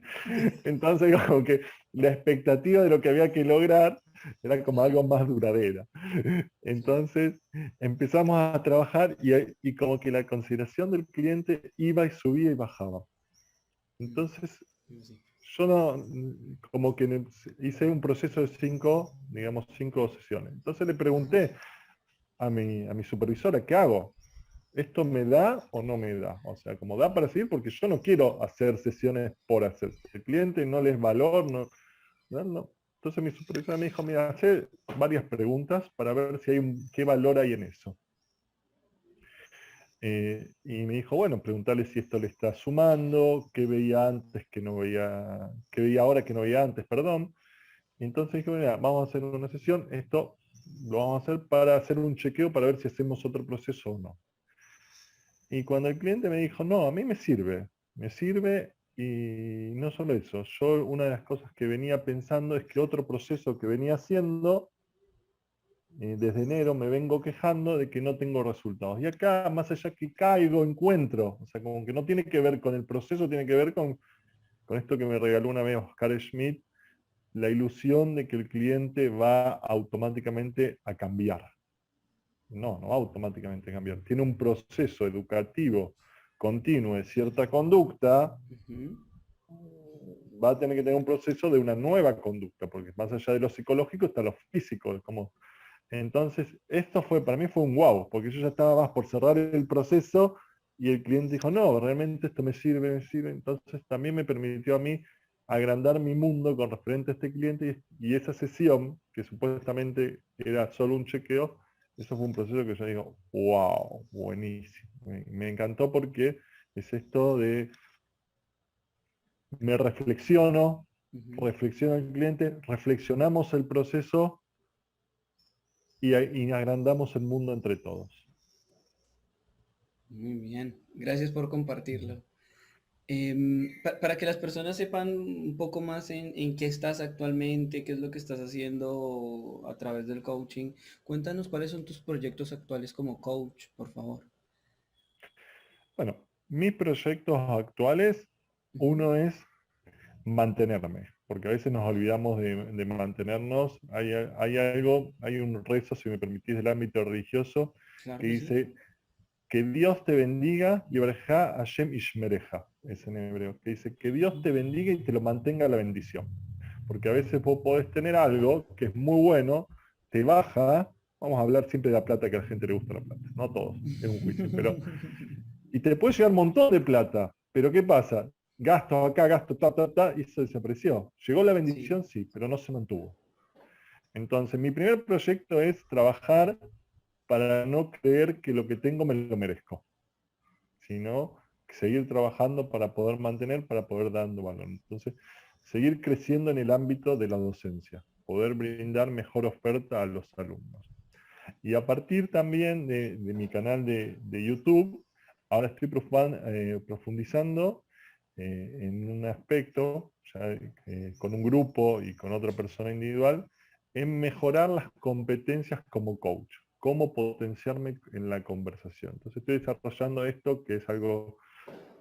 Entonces, como que la expectativa de lo que había que lograr era como algo más duradera. Sí, Entonces, empezamos a trabajar y como que la consideración del cliente iba y subía y bajaba. Entonces, sí. yo no, como que hice un proceso de digamos, 5 sesiones. Entonces le Ajá. pregunté a mi supervisora, ¿qué hago? ¿esto me da o no me da? O sea, como da para seguir, porque yo no quiero hacer sesiones por hacer. Si el cliente no les valor, no. Entonces mi supervisora me dijo, mira, hacer varias preguntas para ver si hay qué valor hay en eso. Y me dijo, bueno, preguntarle si esto le está sumando, qué veía antes que no veía, qué veía ahora que no veía antes, perdón. Y entonces dije, mira, vamos a hacer una sesión, esto lo vamos a hacer para hacer un chequeo para ver si hacemos otro proceso o no. Y cuando el cliente me dijo, no, a mí me sirve y no solo eso, yo una de las cosas que venía pensando es que otro proceso que venía haciendo, desde enero me vengo quejando de que no tengo resultados. Y acá, más allá que caigo, encuentro, o sea, como que no tiene que ver con el proceso, tiene que ver con esto que me regaló una vez Oscar Schmidt, la ilusión de que el cliente va automáticamente a cambiar. No va automáticamente a cambiar. Tiene un proceso educativo continuo de cierta conducta, Ujú. va a tener que tener un proceso de una nueva conducta, porque más allá de lo psicológico está lo físico. Como... Entonces, esto fue, para mí fue un wow, porque yo ya estaba más por cerrar el proceso y el cliente dijo, no, realmente esto me sirve, me sirve. Entonces también me permitió a mí agrandar mi mundo con referente a este cliente y esa sesión, que supuestamente era solo un chequeo, eso fue un proceso que yo digo, wow, buenísimo. Me encantó porque es esto de me reflexiono, Ujú. reflexiono al cliente, reflexionamos el proceso y agrandamos el mundo entre todos. Muy bien, gracias por compartirlo. Para que las personas sepan un poco más en qué estás actualmente, qué es lo que estás haciendo a través del coaching, cuéntanos cuáles son tus proyectos actuales como coach, por favor. Bueno, mis proyectos actuales, Ujú. uno es mantenerme, porque a veces nos olvidamos de mantenernos. Hay algo, hay un rezo, si me permitís, del ámbito religioso, Claro que que sí. dice, que Dios te bendiga, Yebrejá Hashem Ishmereja, es en hebreo, que dice, que Dios te bendiga y te lo mantenga la bendición. Porque a veces vos podés tener algo que es muy bueno, te baja, vamos a hablar siempre de la plata, que a la gente le gusta la plata, no a todos, es un juicio, pero y te puede llegar un montón de plata, pero ¿qué pasa? Gasto acá, gasto, y eso desapareció. Llegó la Sí, bendición, sí, pero no se mantuvo. Entonces, mi primer proyecto es trabajar para no creer que lo que tengo me lo merezco, sino seguir trabajando para poder mantener, para poder dando valor. Entonces, seguir creciendo en el ámbito de la docencia, poder brindar mejor oferta a los alumnos. Y a partir también de mi canal de YouTube, ahora estoy profundizando en un aspecto, ya, con un grupo y con otra persona individual, en mejorar las competencias como coach, cómo potenciarme en la conversación. Entonces estoy desarrollando esto, que es algo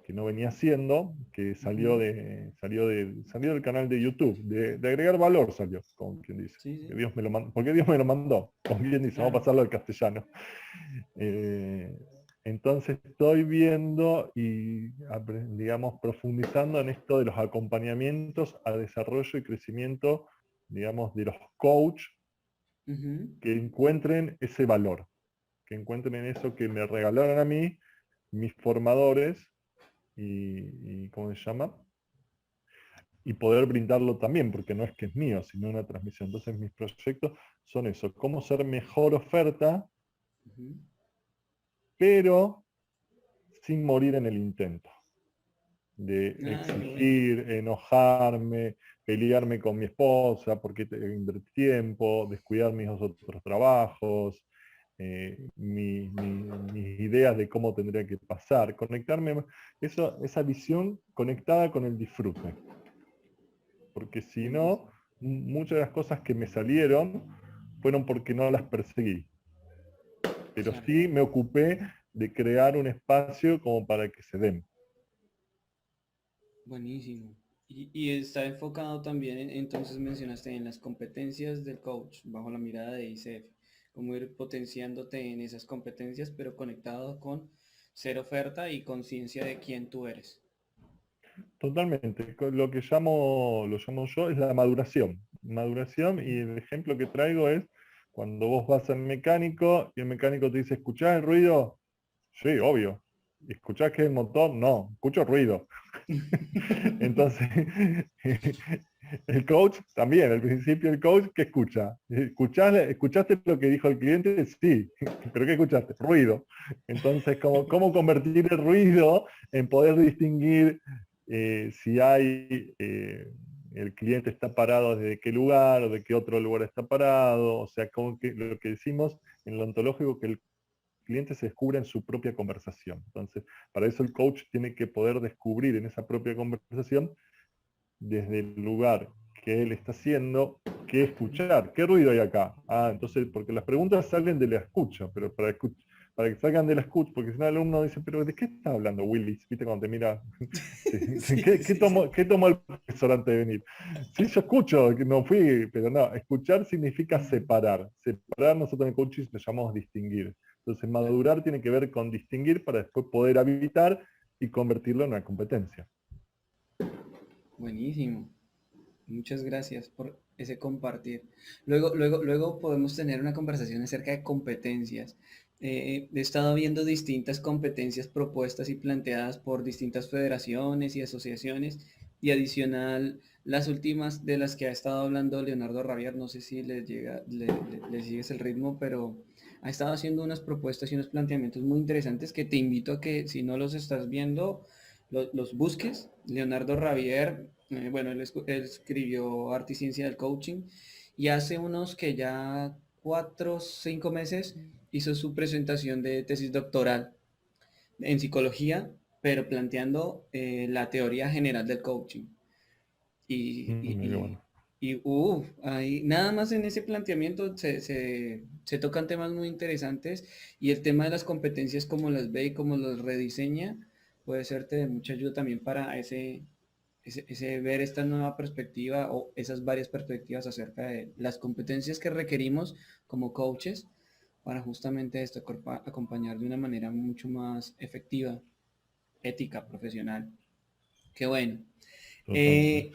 que no venía haciendo, que ujú, salió del canal de YouTube, de agregar valor salió, como quien dice. sí, Que sí, Dios me lo mandó, porque Dios me lo mandó, como quien dice, vamos a claro. pasarlo al castellano. Eh, entonces estoy viendo y, digamos, profundizando en esto de los acompañamientos a desarrollo y crecimiento, digamos, de los coach Ujú, que encuentren ese valor, que encuentren en eso que me regalaron a mí, mis formadores, ¿cómo se llama? Y poder brindarlo también, porque no es que es mío, sino una transmisión. Entonces mis proyectos son eso, cómo ser mejor oferta, ujú. pero sin morir en el intento, de Ah, qué bueno. exigir, enojarme, pelearme con mi esposa porque invertí tiempo, descuidar mis otros trabajos, mis ideas de cómo tendría que pasar, conectarme, esa visión conectada con el disfrute. Porque si no, Buenísimo. muchas de las cosas que me salieron fueron porque no las perseguí, pero Claro, sí me ocupé de crear un espacio como para que se den. buenísimo. Y está enfocado también, entonces mencionaste en las competencias del coach, bajo la mirada de ICF, cómo ir potenciándote en esas competencias, pero conectado con ser oferta y conciencia de quién tú eres. Totalmente. Lo llamo yo, es la maduración. Maduración, y Ujú. el ejemplo que traigo es cuando vos vas al mecánico y el mecánico te dice, ¿escuchás el ruido? Sí, obvio. ¿Escuchás que el motor? No, escucho ruido. Entonces, el coach también, al principio el coach, ¿qué escucha? ¿Escuchaste lo que dijo el cliente? Sí, pero ¿qué escuchaste? Ruido. Entonces, ¿cómo convertir el ruido en poder distinguir si hay, el cliente está parado desde qué lugar o de qué otro lugar está parado? O sea, lo que decimos en lo ontológico, que el cliente se descubre en su propia conversación. Entonces, para eso el coach tiene que poder descubrir en esa propia conversación, desde el lugar que él está haciendo, qué escuchar, qué ruido hay acá. Ah, entonces, porque las preguntas salen de la escucha, pero para que salgan de la escucha, porque si no el alumno dice, pero ¿de qué está hablando Willis? ¿Viste cuando te mira? Sí, sí, sí. ¿Qué tomó el profesor antes de venir? Sí, yo escucho, no fui, pero no, escuchar significa separar. Separar nosotros en el coaching le llamamos distinguir. Entonces, madurar tiene que ver con distinguir para después poder habilitar y convertirlo en una competencia. Buenísimo. Muchas gracias por ese compartir. Luego podemos tener una conversación acerca de competencias. He estado viendo distintas competencias propuestas y planteadas por distintas federaciones y asociaciones, y adicional las últimas de las que ha estado hablando Leonardo Ravier. No sé si le sigues el ritmo, pero ha estado haciendo unas propuestas y unos planteamientos muy interesantes que te invito a que, si no los estás viendo, los busques. Leonardo Ravier, bueno, él escribió Arte y Ciencia del Coaching, y hace unos que ya 4 o 5 meses hizo su presentación de tesis doctoral en psicología, pero planteando la teoría general del coaching. Y, y, Qué y, bueno. ahí, nada más en ese planteamiento se tocan temas muy interesantes, y el tema de las competencias, como las ve y cómo las rediseña, puede serte de mucha ayuda también para ese ver esta nueva perspectiva o esas varias perspectivas acerca de las competencias que requerimos como coaches para justamente esto, acompañar de una manera mucho más efectiva, ética, profesional. Qué bueno. Totalmente. Eh,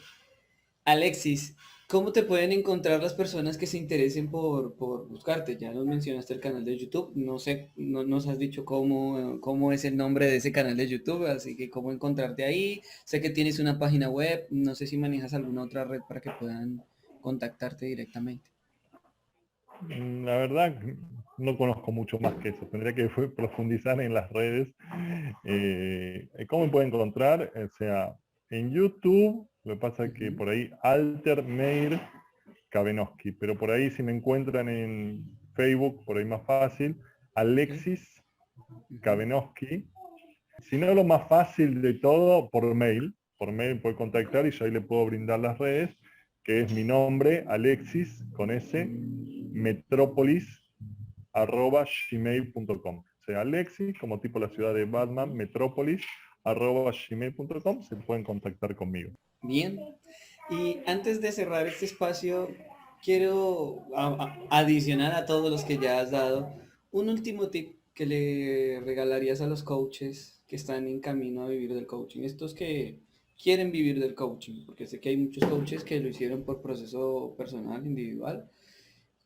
Alexis, ¿cómo te pueden encontrar las personas que se interesen por buscarte? Ya nos mencionaste el canal de YouTube, no sé, no nos has dicho cómo es el nombre de ese canal de YouTube, así que cómo encontrarte ahí. Sé que tienes una página web, no sé si manejas alguna otra red para que puedan contactarte directamente. La verdad, no conozco mucho más que eso. Tendría que profundizar en las redes. ¿Cómo me pueden encontrar? O sea, en YouTube, lo que pasa es que Ujú, por ahí Alter Meir Kabenowski, pero por ahí si me encuentran en Facebook, por ahí más fácil, ok, Alexis ujú. Kabenowski. Si no, lo más fácil de todo, por mail puede contactar y yo ahí le puedo brindar las redes, que es mi nombre, Alexis, con S, metrópolis, arroba gmail.com. O sea, Alexis, como tipo la ciudad de Batman, metrópolis, arroba gmail.com, se pueden contactar conmigo. Bien. Y antes de cerrar este espacio, quiero adicionar a todos los que ya has dado un último tip que le regalarías a los coaches que están en camino a vivir del coaching. Estos que quieren vivir del coaching, porque sé que hay muchos coaches que lo hicieron por proceso personal, individual,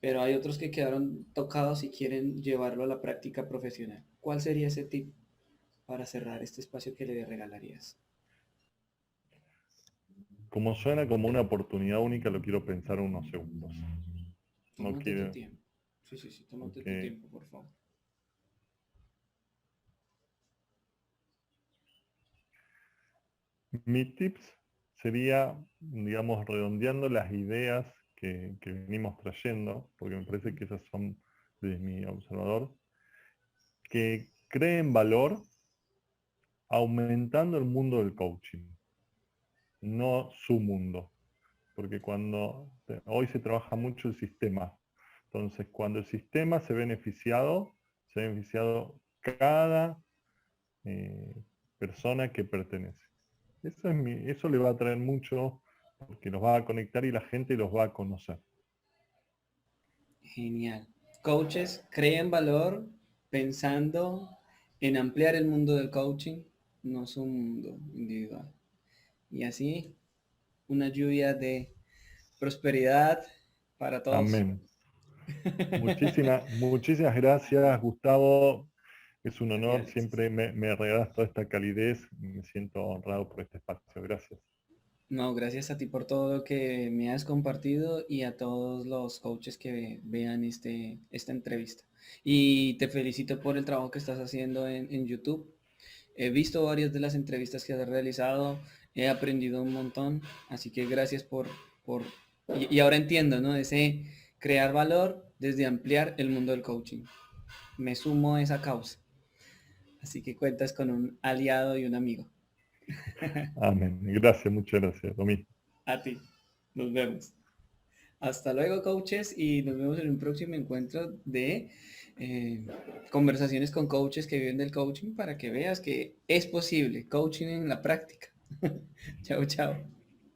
pero hay otros que quedaron tocados y quieren llevarlo a la práctica profesional. ¿Cuál sería ese tip para cerrar este espacio que le regalarías? Como suena como una oportunidad única, lo quiero pensar unos segundos. No Tómate tu quiero, tiempo. Sí, sí, sí, tómate tu porque tiempo, por favor. mi tips sería, digamos, redondeando las ideas que venimos trayendo, porque me parece que esas son, desde mi observador, que creen valor aumentando el mundo del coaching, no su mundo. Porque hoy se trabaja mucho el sistema. Entonces, cuando el sistema se ha beneficiado cada eh, persona que pertenece. Eso le va a traer mucho, porque los va a conectar y la gente los va a conocer. Genial. Coaches creen valor pensando en ampliar el mundo del coaching, no su mundo individual. Y así, una lluvia de prosperidad para todos. Amén. Muchísimas gracias, Gustavo. Es un honor, Gracias. siempre me regalas toda esta calidez, me siento honrado por este espacio, gracias. No, gracias a ti por todo lo que me has compartido y a todos los coaches que vean esta entrevista. Y te felicito por el trabajo que estás haciendo en YouTube. He visto varias de las entrevistas que has realizado, he aprendido un montón, así que gracias por y ahora entiendo, ¿no? Ese crear valor desde ampliar el mundo del coaching. Me sumo a esa causa. Así que cuentas con un aliado y un amigo. Amén. Gracias, muchas gracias. Lo mismo. A ti. Nos vemos. Hasta luego, coaches, y nos vemos en un próximo encuentro de eh, conversaciones con coaches que viven del coaching para que veas que es posible coaching en la práctica. Chao, chao.